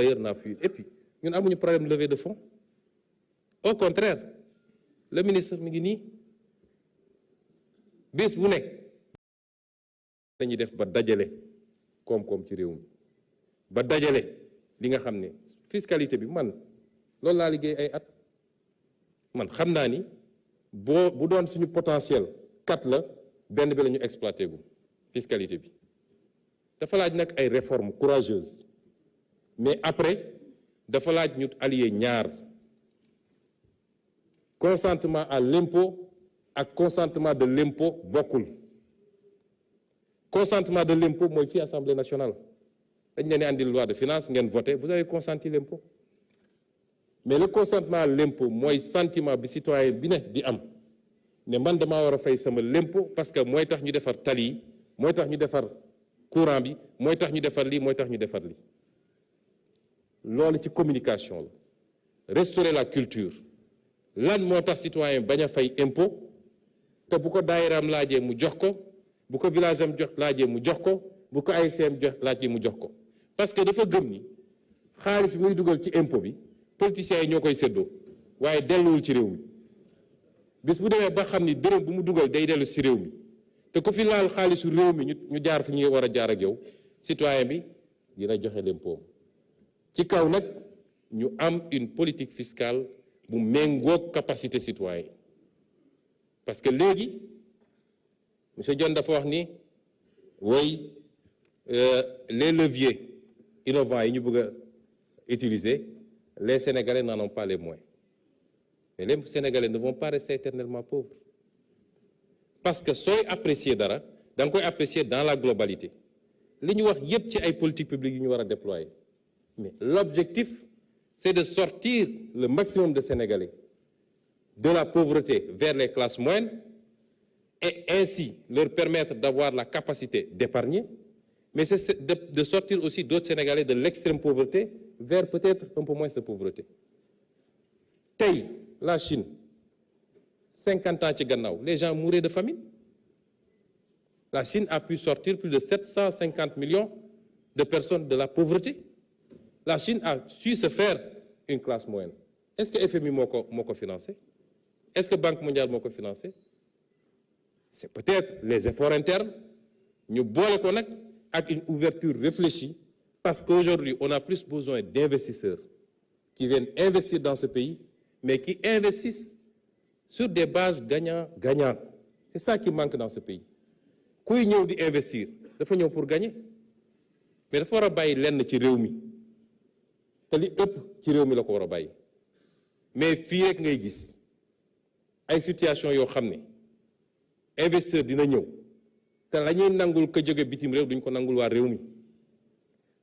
d'ailleurs n'a fui. Et puis ñun amuñu problème de levée de fonds au contraire le ministre mi ngi nii bés bu nekk dañuy def ba dajale koom-koom ci réew mi ba dajale li nga xam ne fiscalité bi man loolu laa liggéey ay at man xam naa ni bu doon suñu potentiel 4 la benn bi la ñu exploité gu fiscalité bi dafa laaj nag ay réformes courageuses mais après dafa laaj ñu allier ñaar consentement à l'impôt ak consentement de l'impôt bokkul consentement de l'impôt mooy fii Assemblée nationale dañ leen di andil loi de finances ngeen voté vous avez consenti l'impôt mais le consentement à l'impôt mooy sentiment bi citoyen bi ne di am ne man damaa war a fay sama l'impôt parce que mooy tax ñu defar tali yi mooy tax ñu defar courant bi mooy tax ñu defar lii mooy tax ñu defar lii loolu ci communication la restaurer la culture lan moo tax citoyen bañ a fay impôt te bu ko daayiraam laajee mu jox ko bu ko village am jox laajee mu jox ko bu ko ASCM jox laajee mu jox ko parce que dafa gëm ni xaalis bi muy dugal ci impôt bi politiciens yi ñoo koy séddoo waaye delluwul ci réew mi bis bu demee ba xam ni dërëm bu mu dugal day dellu ci réew mi te ku fi laal xaalisu réew mi ñu jaar fi ñuy war a jaar ak yow citoyen bi dina joxe l'impôt ci kaw nag ñu am une politique fiscale bu méngoog capacité citoyen parce que léegi monsieur Dione dafa wax ni woy les leviers innovants yi ñu bëgg a utiliser les Sénégalais n'en ont pas les moyens mais les Sénégalais ne vont pas rester éternellement pauvres parce que sooy apprécier dara da nga koy apprécier dans la globalité li ñu wax yépp ci ay politiques publiques yu ñu war a déployer mais l'objectif c'est de sortir le maximum de Sénégalais de la pauvreté vers les classes moyennes et ainsi leur permettre d'avoir la capacité d'épargner, mais c'est de sortir aussi d'autres Sénégalais de l'extrême pauvreté vers peut-être un peu moins de pauvreté. Tey, la Chine, 50 ans ci gannaaw, les gens mouraient de famine. La Chine a pu sortir plus de 750 millions de personnes de la pauvreté. La Chine a su se faire une classe moyenne. Est-ce que FMI moo ko financé? Est-ce que Banque mondiale moo ko financé? C'est peut-être les efforts internes ñu boole ko nag ak une ouverture réfléchie parce qu'aujourd'hui on a plus besoin d'investisseurs qui viennent investir dans ce pays mais qui investissent sur des bases gagnant-gagnant. C'est ça qui manque dans ce pays. Kuy ñëw di investir dafa ñëw pour gagner mais dafa war a bàyyi lenn ci réew mi te li ëpp ci réew mi la ko war a bàyyi mais fii rek ngay gis ay situation yoo xam ne investisseur dina ñëw te la ñuy nangul ko jóge bitim réew duñ ko nangul waa réew mi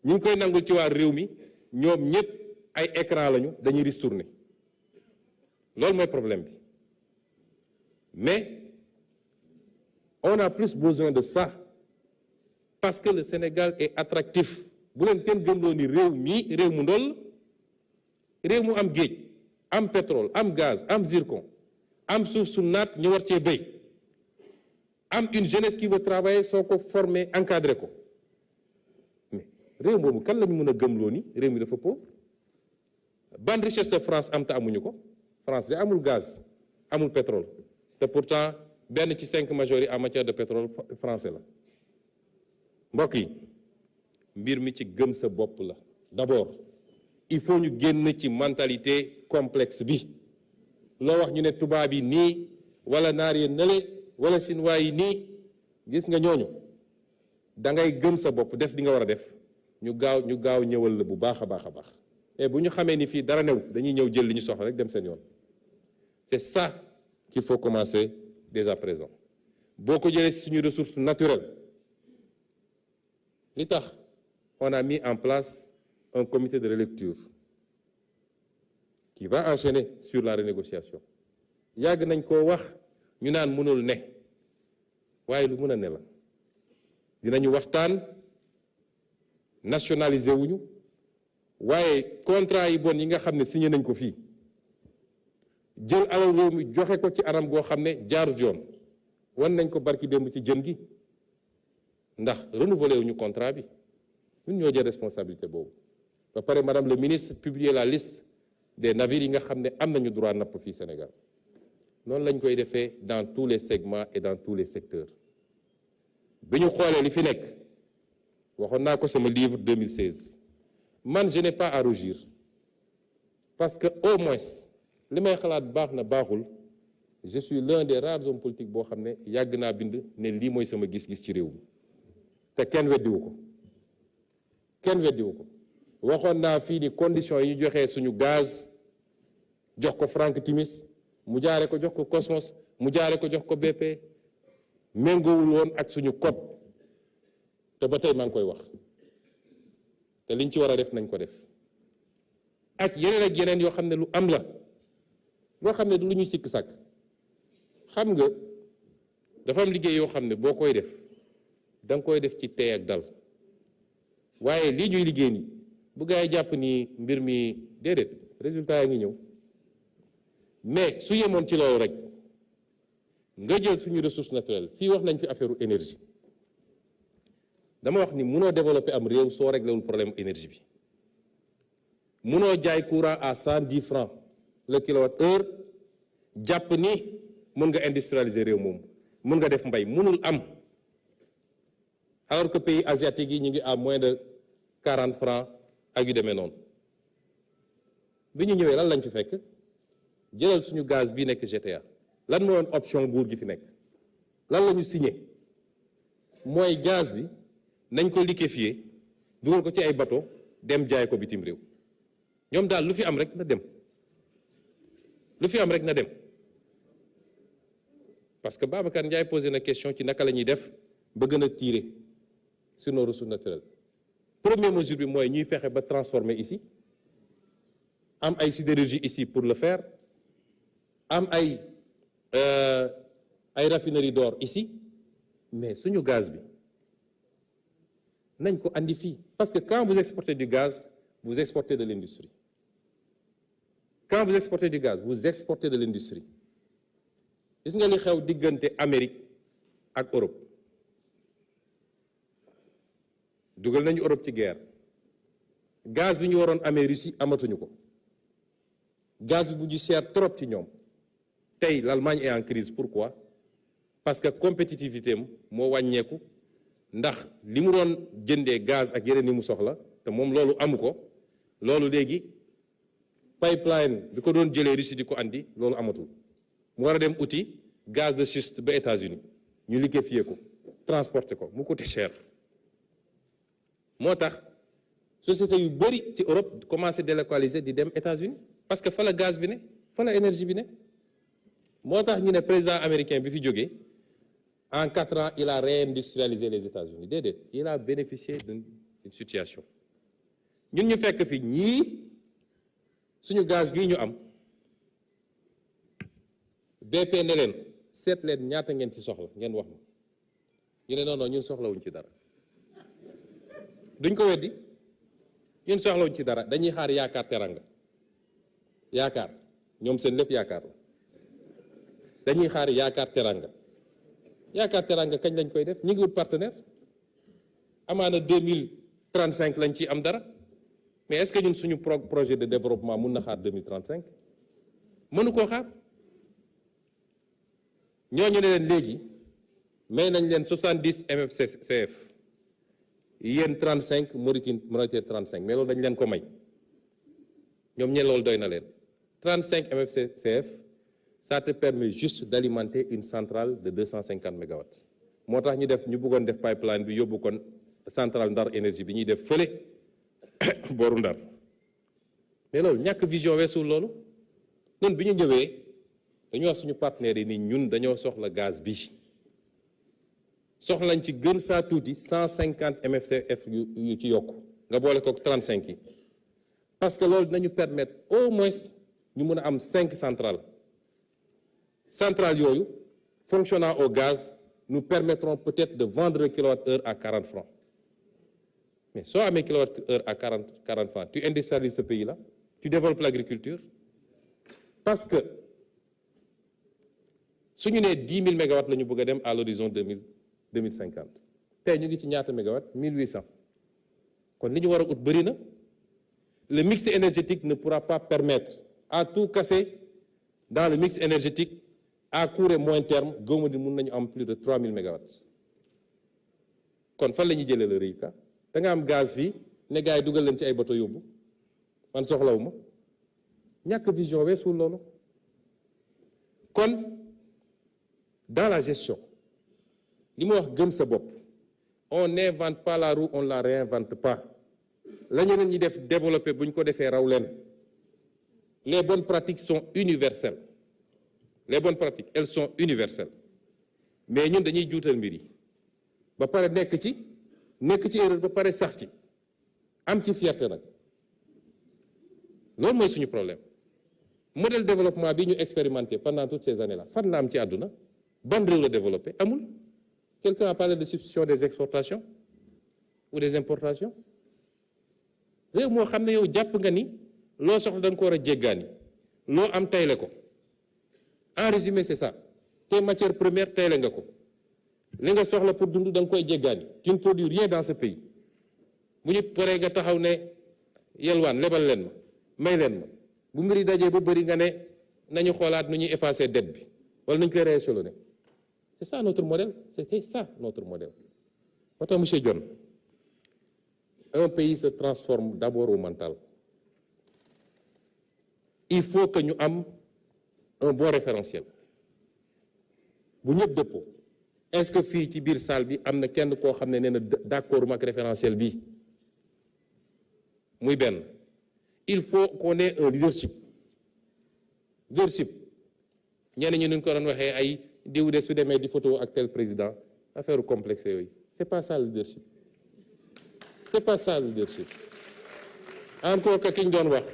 ñu ngi koy nangul ci waa réew mi ñoom ñëpp ay écran lañu dañuy ristourner loolu mooy problème bi mais on a plus besoin de ça parce que le Sénégal est attractif bu leen kenn gëmloo ni réew mi réew mu ndol réew mu am géej am pétrole am gaz am zircon am suuf su naat ñu war cee béy am une jeunesse qui veut travailler soo ko former encadré ko mais réew moomu kan lañu mën a gëmloo ni réew mi dafa pauvre ban richesse de France am te amuñu ko France de amul gaz amul pétrole te pourtant benn ci 5 majors yi en matière de pétrole français la mbokk yi mbir mi ci gëm sa bopp la d'abord il faut ñu génn ci mentalité complexe bi loo wax ñu ne tubaab yi nii wala naar yi nële wala chinois yi nii gis nga ñooñu da ngay gëm sa bopp def di nga war a def ñu gaaw ñëwal la bu baax a baax a baax et bu ñu xamee ni fii dara new dañuy ñëw jël li ñu soxla rek dem seen yoon c'est ça qu'il faut commencer dès à présent boo ko jëlee suñu ressources naturelles li tax on a mis en place un comité de relecture qui va enchaîner sur la renégociation yàgg nañ koo wax ñu naan mënul ne waaye lu mën a ne la dinañu waxtaan nationaliser wuñu waaye contrat yi bon yi nga xam ne signé nañ ko fii jël alal réew mi joxe ko ci anam goo xam ne jaarut yoon wan nañ ko barki démb ci jën gi ndax renouveler wuñu contrat bi ñun ñoo jël responsabilité boobu ba pare madame le ministre publier la liste des navires yi nga xam ne am nañu droit napp fii Sénégal noonu lañ koy defee dans tous les segments et dans tous les secteurs bi ñu xoolee li fi nekk waxoon naa ko sama livre 2016 man je n'ai pas à rougir parce que au moins li may xalaat baax na baaxul je suis l'un des rares hommes politiques boo xam ne yàgg naa bind ne lii mooy sama gis-gis ci réew mi te kenn weddiwu ko waxoon naa fii ni conditions yi ñu joxee suñu gaz jox ko Frank Timis mu jaare ko jox ko Cosmos mu jaare ko jox ko BP méngoowul woon ak suñu code te ba tey maa ngi koy wax te liñ ci war a def nañ ko def ak yeneen yoo xam ne lu am la loo xam ne du lu ñuy sikk sàkk xam nga dafa am liggéey yoo xam ne boo koy def da nga koy def ci tey ak dal waaye lii ñuy liggéey nii bu gaa yi jàpp ni mbir mi déedéet résultat yaa ngi ñëw mais su yemoon ci loolu rek nga jël suñu ressource naturelle fii wax nañ fi affaire énergie dama wax ni munoo développer am réew soo réglewul problème énergie bi munoo jaay courant à 110 francs le kilowatt-heure jàpp ni mën nga industrialiser réew moom mën nga def mbay munul am alors que pays asiatiques yi ñu ngi à moins de 40 francs ak yu demee noonu bi ñu ñëwee lan lañ fi fekk jëlal suñu gaz bii nekk GTA lan mooy woon option nguur gi fi nekk lan la ñu signé mooy gaz bi nañ ko liquéfier dugal ko ci ay bateau dem jaay ko bitim réew ñoom daal lu fi am rek na dem parce que Babacar Ndiaye posé na question ci naka la ñuy def ba gën a tirer sur nos ressources naturelles première mesure bi mooy ñuy fexe ba transformer ici am ay sidérurgie ici pour le faire am ay raffinerie d'or ici mais suñu gaz bi nañ ko andi fii parce que quand vous exportez du gaz vous exportez de l'industrie quand vous exportez du gaz vous exportez de l'industrie gis nga li xew diggante Amérique ak Europe dugal nañu Europe ci guerre gaz bi ñu waroon amee Russie amatuñu ko gaz bi bu ñu cher trop ci ñoom tey l'Allemagne est en crise pourquoi parce que compétitivité am moo wàññeeku ndax li mu doon jëndee gaz ak yeneen yi mu soxla te moom loolu amu ko loolu léegi pipeline bi ko doon jëlee Russie di ko andi loolu amatul mu war a dem uti gaz de schiste ba États-Unis ñu liquéfier ko transporter ko mu coûte cher moo tax société yu bëri ci Europe commencé délocaliser di dem États-Unis parce que fa la gaz bi ne fa la énergie bi ne moo tax ñu ne président américain bi fi jógee en 4 ans il a réindustrialisé les États-Unis déedéet il a bénéficié d'une situation ñun ñu fekk fi ñii suñu gaz gii ñu am BP ne leen seet leen ñaata ngeen ci soxla ngeen wax ma ñu ne non ñun soxlawuñ ci dara duñ ko weddi ñun soxlawuñ ci dara dañuy xaar yaakaar teranga yaakaar ñoom seen lépp yaakaar la dañuy xaar yaakaar teranga kañ lañ koy def ñi ngi wut partenaire amaana 2035 lañ ciy am dara mais est-ce que ñun suñu projet de développement mun na xaar 2035 mënu koo xaar ñooñu ne leen léegi may nañ leen 70 MFCF yéen 35 Mauritanie 35 mais loolu dañ leen ko may ñoom ñe loolu doy na leen 35 MFCF ça te permet juste d'alimenter une centrale de 250 mégawatts moo tax ñu bëggoon def pipeline bi yóbbu kon centrale Ndar énergie bi ñuy def fële booru Ndar mais loolu ñàkk vision weesul loolu ñun bi ñu ñëwee dañu wax suñu partenaires yi ni ñun dañoo soxla gaz bi soxlañ ci gën saa tuuti 150 MFCF yu ci yokku nga boole ko 35 yi parce que loolu dinañu permettre au moins ñu mën a am 5 centrales yooyu fonctionnant au gaz nous permettront peut-être de vendre le kilowattheure à 40 francs mais soo amee kilowattheure à 40 francs tu industrialises ce pays-là tu développes l'agriculture parce que su ñu nee 10 000 mégawatts la ñu bëgg a dem à l'horizon 2050 tey ñu ngi ci ñaata mégawatts 1800 kon li ñu war a ut bëri na le mix énergétique ne pourra pas permettre à tout casser dans le mix énergétique à court et moyen terme gëwma di mun nañu am plus de 3000 mégawatts kon fan la ñuy jëlee le riz ka da nga am gaz fii ne gars yi dugal leen ci ay bateau yóbbu man soxlawu ma ñàkk vision weesul loolu kon dans la gestion li ma wax gëm sa bopp on n'invente pas la roue on la réinvente pas la ñeneen ñi def développer bu ñu ko defee raw leen les bonnes pratiques sont universelles les bonnes pratiques elles sont universelles mais ñun dañuy juutal mbir yi ba pare nekk ci erreur ba pare sax ci am ci fierté nag loolu mooy suñu problème modèle développement bi ñu expérimenté pendant toutes ces années là fan la am ci àdduna ban réew la développé amul. Quelqu'un a parlé de substitution des exportations ou des importations réew moo xam ne yow jàpp nga ni loo soxla da nga ko war a jéggaani loo am tayle ko en résumé c'est ça tes matières premières tayle nga ko li nga soxla pour dund da nga koy jéggaani tu ne produis rien dans ce pays bu ñu paree nga taxaw ne yelwaan lebal leen ma may leen ma bu mbiri dajee ba bëri nga ne nañu xoolaat nu ñuy effacer dette bi wala nañu koy rééchelonner. C'est ça notre modèle, c'était ça notre modèle. Maintenant, monsieur John, un pays se transforme d'abord au mental. Il faut que nous ayons un bon référentiel. Bu ñëpp dëppoo est-ce que fii ci biir salle bi am na kenn koo xam ne nee na d'accord ak référentiel bi muy benn il faut qu'on ait un leadership ñenn ñi ñu ko doon waxee ay diw de su demee di photo ak tel président affaire complexe yooyu c'est pas ça le leadership c'est pas ça le leadership encore que ki ñu doon wax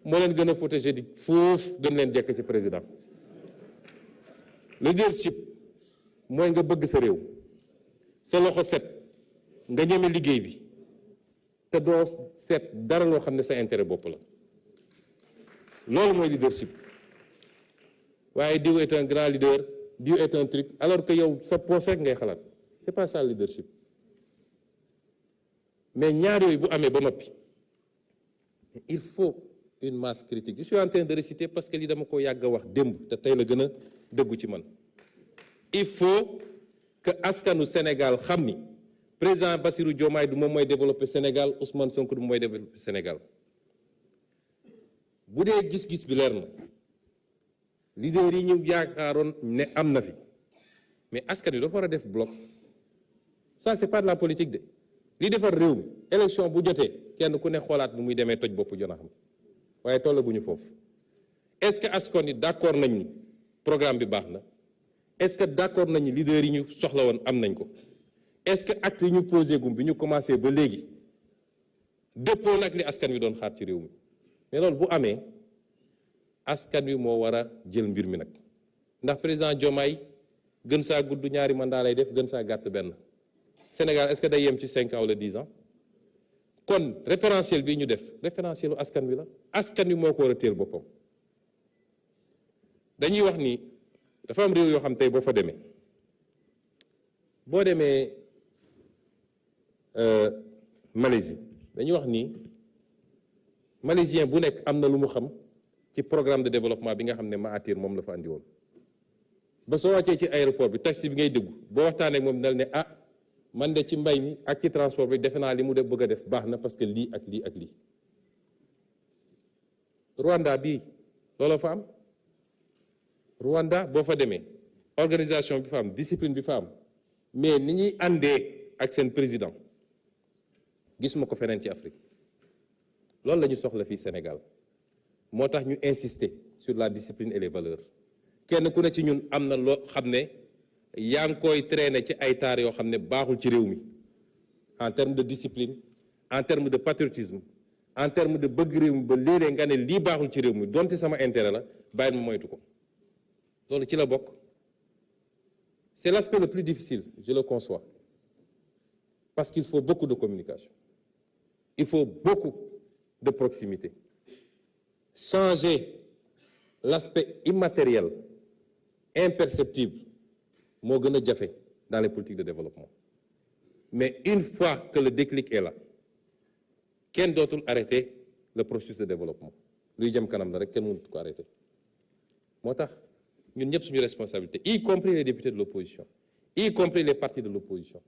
moo leen gën a photogénique foofu gën leen jekk ci président leadership mooy nga bëgg sa réew sa loxo set nga ñeme liggéey bi te doo set dara loo xam ne sa intérêt bopp la loolu mooy leadership waaye diw est un grand leader diw est un truc alors que yow sa poche rek ngay xalaat c'est pas ça le leadership mais ñaar yooyu bu amee ba noppi il faut une masse critique je suis en train de réciter parce que li dama ko yàgg a wax démb te tey la gën a dëggu ci man il faut que askanu Sénégal xam ni président Bassirou Diomaye du moom mooy développer Sénégal Ousmane Sonko du moom mooy développer Sénégal bu dee gis-gis bi leer na leader yi ñu yaakaaroon ne am na fi mais askan wi dafa war a def bloc ça c'est pas de la politique de li defar réew mi élection bu jotee kenn ku ne xoolaat nu muy demee toj bopp jona xam waaye tollaguñu foofu est-ce que askan wi d'accord nañ ni programme bi baax na est-ce que d'accord nañ ni leader yi ñu soxla woon am nañ ko est-ce que acte yi ñu posé gum bi ñu commencé ba léegi dëppoo nag li askan wi doon xaar ci réew mi mais loolu bu amee askan wi moo war a jël mbir mi nag ndax président Diomaye gën saa gudd ñaari mandat lay def gën saa gàtt benn Sénégal est-ce que day yem ci 5 ans wala 10 ans kon référentiel bii ñu def référentielu askan wi la askan wi moo ko war a téel boppam dañuy wax ni dafa am réew yoo xam tey boo fa demee Malaisie dañuy wax ni malaisien bu nekk am na lu mu xam ci programme de développement bi nga xam ne Mahathir moom la fa andi woon ba soo wàccee ci aéroport bi taxi bi ngay dégg boo waxtaanee ak moom dal ne ah man de ci mbay mi ak ci transport bi defe naa li mu def bëgg a def baax na parce que lii ak lii ak lii Rwanda bii loolu fa am Rwanda boo fa demee organisation bi fa am discipline bi fa am mais ni ñuy àndee ak seen président gisuma ko feneen ci Afrique loolu la ñu soxla fii Sénégal moo tax ñu insister sur la discipline et les valeurs kenn ku ne ci ñun am na loo xam ne yaa ngi koy traîner ci ay taar yoo xam ne baaxul ci réew mi en termes de discipline en termes de patriotisme en termes de bëgg réew mi ba léeg-léeg nga ne lii baaxul ci réew mi donte sama intérêt la bàyyi ma moytu ko loolu ci la bokk c'est l'aspect le plus difficile je le conçois parce qu'il faut beaucoup de communication il faut beaucoup de proximité changer l'aspect immatériel imperceptible moo gën a jafe dans les politiques de développement mais une fois que le déclic est là kenn dootul arrêter le processus de développement luy jëm kanam la rek kenn mënut ko arrêter moo tax ñun ñëpp suñu responsabilité y compris les députés de l'opposition y compris les partis de l'opposition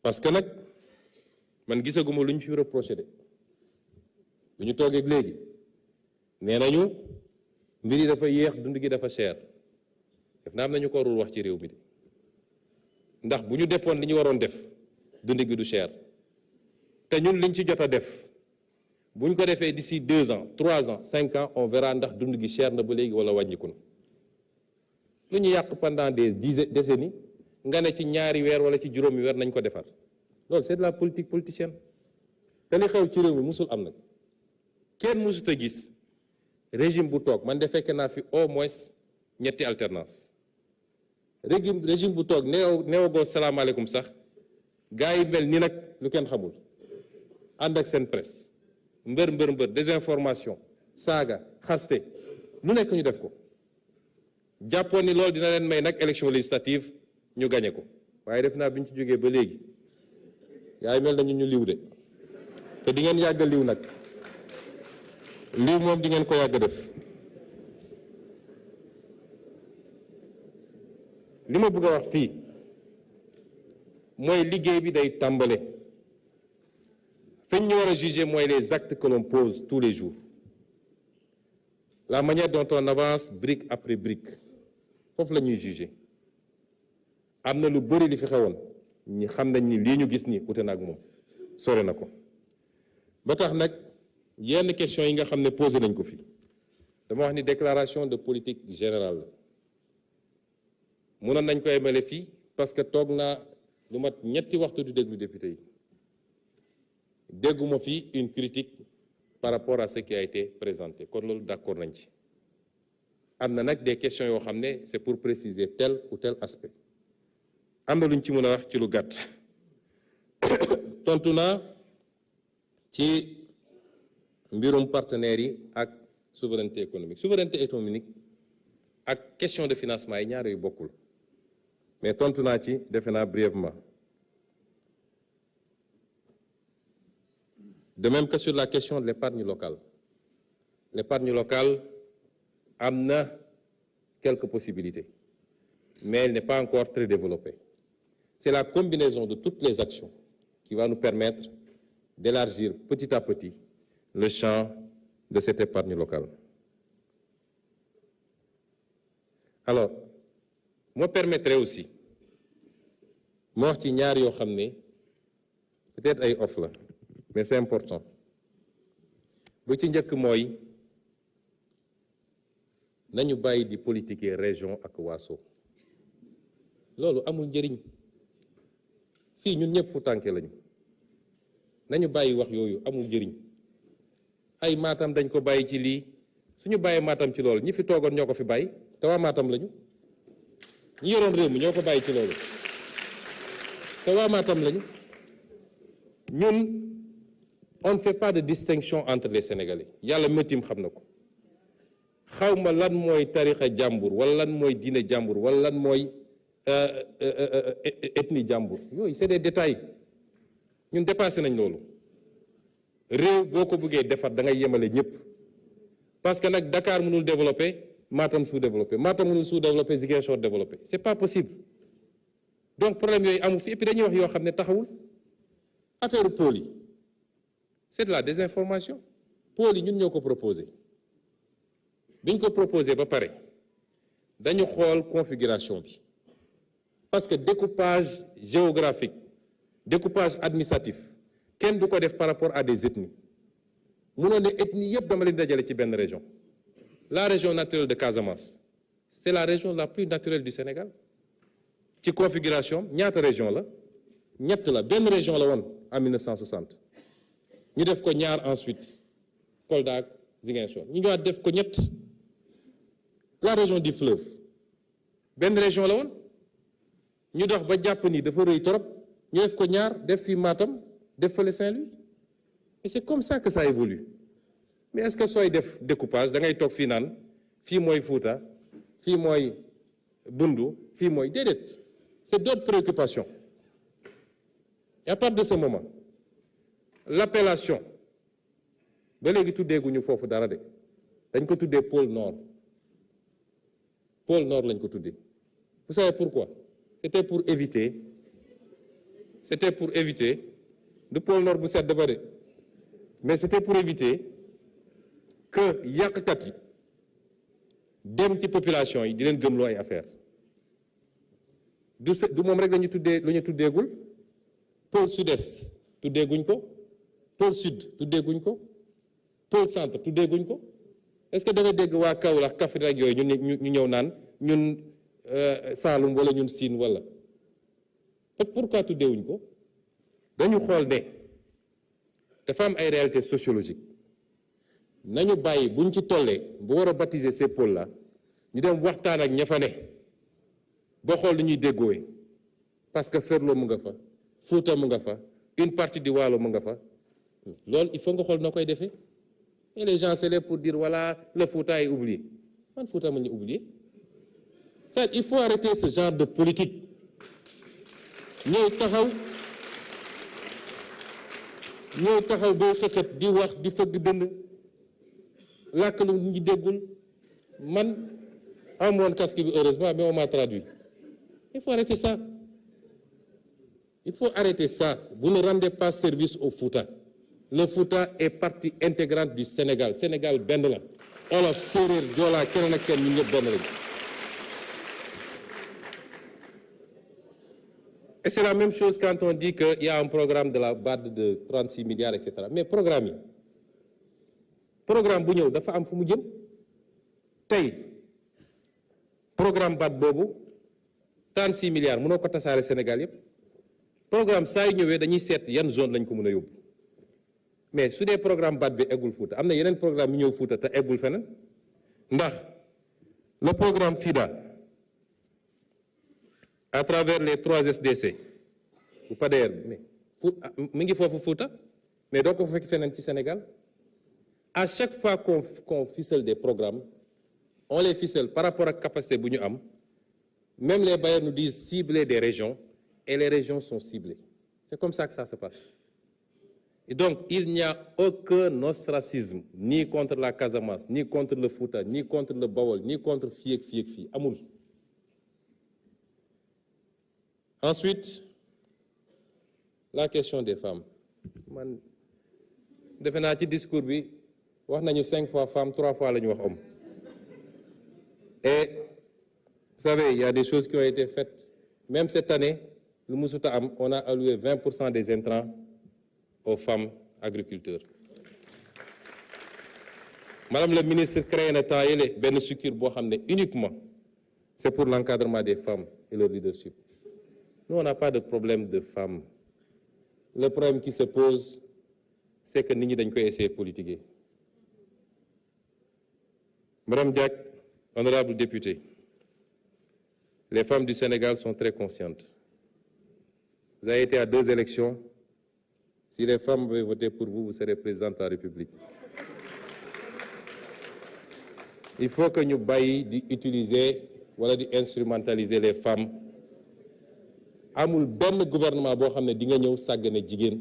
parce que nag man gisaguma lu ñu fi reproché de bu ñu toogee léegi nee nañu mbir yi dafa yéex dund gi dafa cher def naa am nañu ko warul wax ci réew mi de ndax bu ñu defoon li ñu waroon def dund gi du cher te ñun liñ ci jot a def bu ñu ko defee d'ici 2 ans 3 ans 5 ans on verra ndax dund gi cher na ba léegi wala wàññiku na lu ñu yàq pendant des décennies nga ne ci ñaari weer wala ci juróomi weer nañ ko defar loolu c'est de la politique politicienne te li xew ci réew mi musul am nag kenn musut a gis régime bu toog man de fekke naa fi au moins ñetti alternance régime bu toog neewagoo salaamaaleykum sax gars yi mel ni nag lu kenn xamul ànd ak seen presse mbër désinformation saaga xaste lu nekk ñu def ko jàppoon ni loolu dina leen may nag élection législative ñu gañe ko waaye def naa bi ñu ci jógee ba léegi gars yi mel nañu ñu liw de te di ngeen yàgg liw nag liw moom di ngeen ko yàgg def li ma bëgg a wax fii mooy liggéey bi day tàmbale feñ ñu war a juger mooy les actes que l'on pose tous les jours la manière dont on avance brique après brique foofu la ñuy juger am na lu bëri li fi xewoon ñi xam nañ ni lii ñu gis ni ute na ak moom sore na ko ba tax nag yenn question yi nga xam ne posé nañ ko fi dama wax ni déclaration de politique générale la mënoon nañ ko yemale fii parce que toog naa lu mat ñetti waxtu du déglu député yi dégguma fi une critique par rapport à ce qui a été présenté kon loolu d'accord nañ ci am na nag des questions yoo xam ne c'est pour préciser tel ou tel aspect am na lu ñu ci mën a wax ci lu gàtt tontu naa ci mbirum partenaires yi ak souveraineté économique ak question de financement yi ñaar yu bokkul mais tontu naa ci defe naa brièvement de même que sur la question de l'épargne locale am na quelques possibilités mais elle n'est pas encore très développée c'est la combinaison de toutes les actions qui va nous permettre d'élargir petit à petit le champ de cette épargne locale. Alors, moi permettrai aussi ma wax ci ñaar yoo xam ne peut-être ay off la mais c'est important bu ci njëkk mooy nañu bàyyi di politiquer région ak waaso loolu amul njëriñ fii ñun ñëpp fu tànke lañu nañu bàyyi wax yooyu amul njëriñ ay Matam dañ ko bàyyi ci lii suñu bàyyi Matam ci loolu ñi fi toogoon ñoo ko fi bàyyi te waa Matam lañu ñi yoroon réew mi ñoo ko bàyyi ci loolu te waa Matam lañu ñun on ne fait pas de distinction entre les Sénégalais yàlla métim xam na ko xawma lan mooy tarixa jàmbur wala lan mooy diine jàmbur wala lan mooy ethnie jàmbur yooyu c'est des détails ñun dépassé nañ loolu réew boo ko bëggee defar da ngay yemale ñëpp parce que nag Dakar mënul développer Matam sous-développé Matam mënul sous-développé Ziguinchor développé c'est pas possible donc problème yooyu amu fi et puis dañuy wax yoo xam ne taxawul affaire pôle yi c'est de la désinformation pôle yi ñun ñoo ko proposé biñ ko proposé ba pare dañu xool configuration bi parce que découpage géographique découpage administratif kenn du ko def par rapport à des ethnies mënoon ne ethnie yëpp dama leen dajale ci benn région la région naturelle de Casamance c'est la région la plus naturelle du Sénégal ci configuration ñaata région la ñett la benn région la woon en 1960 ñu def ko ñaar ensuite Kolda ak Ziguinchor ñu ñëwaat def ko ñett la région du fleuve benn région la woon ñu dox ba jàpp ni dafa rëy trop ñu def ko ñaar def fi Matam def fële Saint-Louis et c'est comme ça que ça évolue mais est-ce que sooy def découpage da ngay toog fii naan fii mooy Fouta fii mooy Bundu fii mooy déedéet c'est d'autres préoccupations et à partir de ce moment l'appellation ba léegi tuddeeguñu foofu dara de dañ ko tuddee pôle nord lañ ko tuddee. Vous savez pourquoi? C'était pour éviter du pôle nord bu sedd ba de mais c'était pour éviter que yàqkat yi dem ci population yi di leen gëmloo ay affaire du moom rek lañu tuddee lu ñu tuddeegul pôle sud-est tuddeeguñ ko pôle sud tuddeeguñ ko pôle centre tuddeeguñ ko. Est-ce que da nga dégg waa Kaolack Kaffrine ak yooyu ñu ñëw naan ñun Saalum wala ñun Siin wala pourquoi tuddeewuñ ko? dañu xool ne dafa am ay réalités sociologiques nañu bàyyi buñ ci tollee bu war a baptiser ces pôles là ñu dem waxtaan ak ña fa ne ba xool lu ñuy déggoowe parce que Ferlo mu nga fa Fouta mu nga fa une partie du Waalo mu nga fa loolu il faut nga xool noo koy defee. Et les gens c'est là pour dire voilà le Fouta est oublié man Fouta ma ñu oublié ça il faut arrêter ce genre de politique ñëw taxaw boo xëxët di wax di fëgg dënd làkk lu ñu déggul man amoon casque bi heureusement mais on m'a traduit. Il faut arrêter ça. Vous ne rendez pas service au Fouta. Le Fouta est partie intégrante du Sénégal. Sénégal benn la Wolof séeréer Joola keneen ak kenn ñun ñëpp benn lañu. Et c'est la même chose quand on dit qu'il y a un programme de la BAD de 36 milliards, etc. Mais programme bu ñëw dafa am fu mu jëm tey programme BAD boobu 36 milliards mënoo ko tasaare Sénégal yëpp programme saa yu ñëwee dañuy seet yan zone lañ ko mën a yóbbu mais su dee programme BAD bi eggul Fouta am na yeneen programme yu ñëw Fouta te eggul feneen ndax le programme FIDA à travers les 3 SDC bu PADER bi mais mi ngi foofu Fouta mais doo ko fekk feneen ci Sénégal à chaque fois qu'on ficelle des programmes on les ficelle par rapport ak capacité bu ñu am même les bailleurs nous disent cibler des régions et les régions sont ciblées c'est comme ça que ça se passe et donc il n'y a aucun ostracisme ni contre la Casamance ni contre le Fouta ni contre le Bawol ni contre fii ak fii amul. Ensuite, la question des femmes. Man defe naa ci discours bi wax nañu 5 fois femme 3 fois la ñu wax homme. Et vous savez, il y a des choses qui ont été faites. Même cette année, lu musuta am, on a alloué 20% des intrants aux femmes agriculteurs. Madame le ministre créé na temps yële benn structure boo xam ne uniquement c'est pour l'encadrement des femmes et leur leadership. Nous, on n'a pas de problème de femmes. Le problème qui se pose, c'est que nit ñi dañ koy essayer politiquer. Madame Diack, honorable députée, les femmes du Sénégal sont très conscientes. Vous avez été à 2 élections. Si les femmes avaient voté pour vous, vous serez présidente de la République. Il faut que ñu bàyyi di utiliser wala di instrumentaliser les femmes. Amul benn gouvernement boo xam ne di nga ñëw sàggane jigéen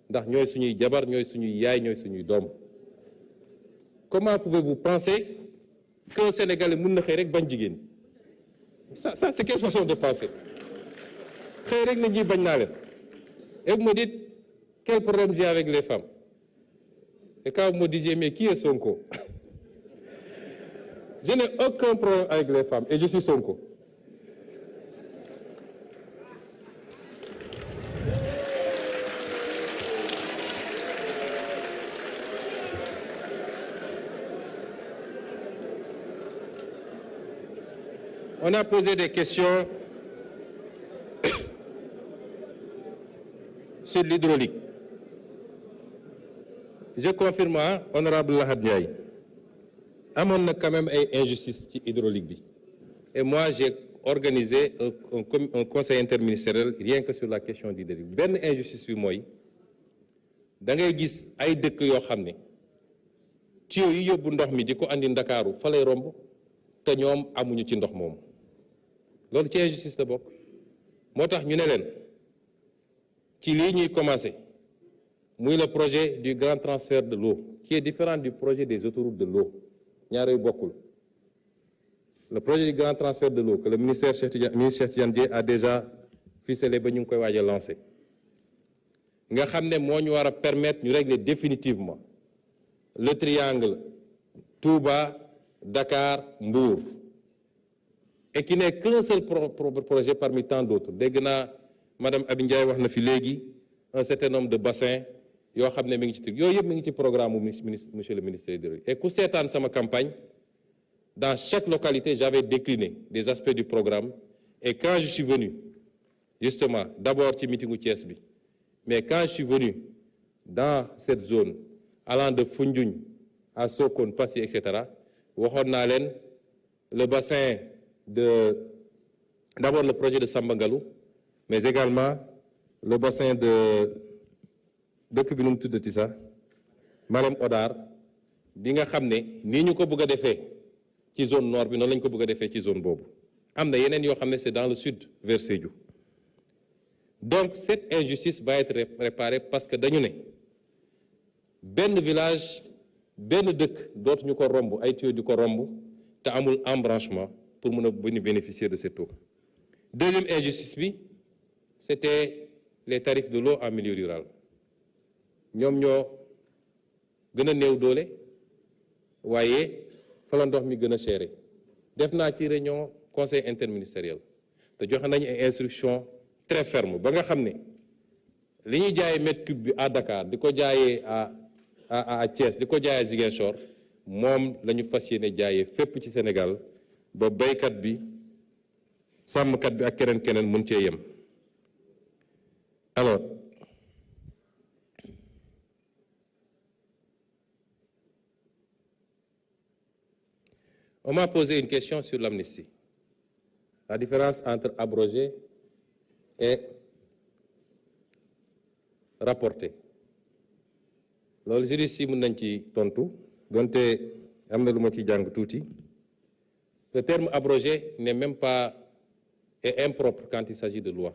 ndax ñooy suñuy jabar ñooy suñuy yaay ñooy suñuy doom. Comment pouvez-vous penser qu'un Sénégalais mën na xëy rek bañ jigéen ça c'est quelle façon de penser xëy rek na ñi bañ naa leen et vous me dites quel problème j'ai avec les femmes et quand vous me disiez mais qui est Sonko je n'ai aucun problème avec les femmes et je suis Sonko. On a posé des questions sur l'hydraulique. Je confirme, honorable Lahad Ndiaye, amoon na quand même ay injustice ci hydraulique bi. Et moi, j'ai organisé un conseil interministériel rien que sur la question d'hydraulique. Benn injustice bi mooy da ngay gis ay dëkk yoo xam ne tuyau yi yóbbu ndox mi di ko andi Ndakaaru fa lay romb te ñoom amuñu ci ndox moomu. loolu ci injustice la bokk moo tax ñu ne leen ci lii ñuy commencé muy le projet du grand transfert de l'eau qui est différent du projet des autoroutes de l'eau ñaar yooyu bokkul. Le projet du grand transfert de l'eau que le ministre Cheikh Tidiane Dièye a déjà ficelé ba ñu ngi koy waaj a lancé nga xam ne moo ñu war a permettre ñu régler définitivement le triangle Touba Dakar Mbour et qui n'est qu'un seul projet parmi tant d'autres. Dégg naa madame Abi Ndiaye wax na fi léegi un certain nombre de bassins yoo xam ne mi ngi ci yooyu yëpp mi ngi ci programme mu monsieur le ministre de et ku seetaan sama campagne dans chaque localité j'avais décliné des aspects du programme et quand je suis venu justement d'abord ci meetingu Thiès bi mais quand je suis venu dans cette zone allant de Foundiougne à Sokone Passy etc. waxoon naa leen le bassin d'abord le projet de Samba Ngalou mais également le bassin de dëkk bi nu mu tuddati sax Malem Hodar bi nga xam ne nii ñu ko bëgg a defee ci zone nord bi noonu lañu ko bëgg a defee ci zone boobu am na yeneen yoo xam ne c'est dans le sud vers Sédhiou. Donc cette injustice va être réparée parce que dañu ne benn village benn dëkk dootuñu ko romb ay tuyaux di ko romb te amul embranchement pour mën a bénéficier de cette eau. Deuxième injustice bi c'était les tarifs de l'eau en milieu rural ñoom ñoo gën a néew doole waaye fa la ndox mi gën a chéré. Def naa ci réunion conseil interministériel te joxe nañu ay instructions très fermes ba nga xam ne li ñuy jaayee mètre cube bi à Dakar di ko jaayee à Thiès di ko jaayee Ziguinchor moom la ñu fas yéene jaayee fépp ci Sénégal ba béykat bi sàmmkat bi ak keneen mën cee yem. Alors on m'a posé une question sur l'amnistie, la différence entre abroger et rapporter. loolu juriste yi mën nañ ci tontu donte am na lu ma ci jàng tuuti. Le terme abrogé n'est même pas est impropre quand il s'agit de loi.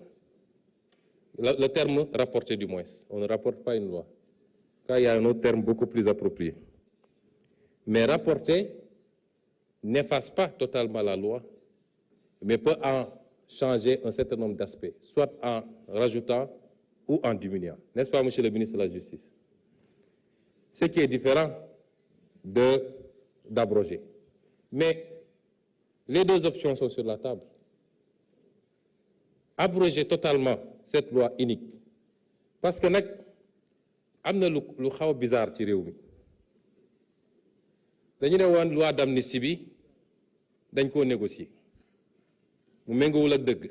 Le terme rapporter du moins, on ne rapporte pas une loi. Car il y a un autre terme beaucoup plus approprié. Mais rapporter n'efface pas totalement la loi, mais peut en changer un certain nombre d'aspects, soit en rajoutant ou en diminuant. N'est-ce pas, monsieur le ministre de la Justice? Ce qui est différent d'abroger. Mais les deux options sont sur la table. Abroger totalement cette loi unique. Parce que nag am na lu xaw a bizarre ci réew mi. Dañu ne woon loi d'amnistie bi dañ koo négocier mu méngoowul ak dëgg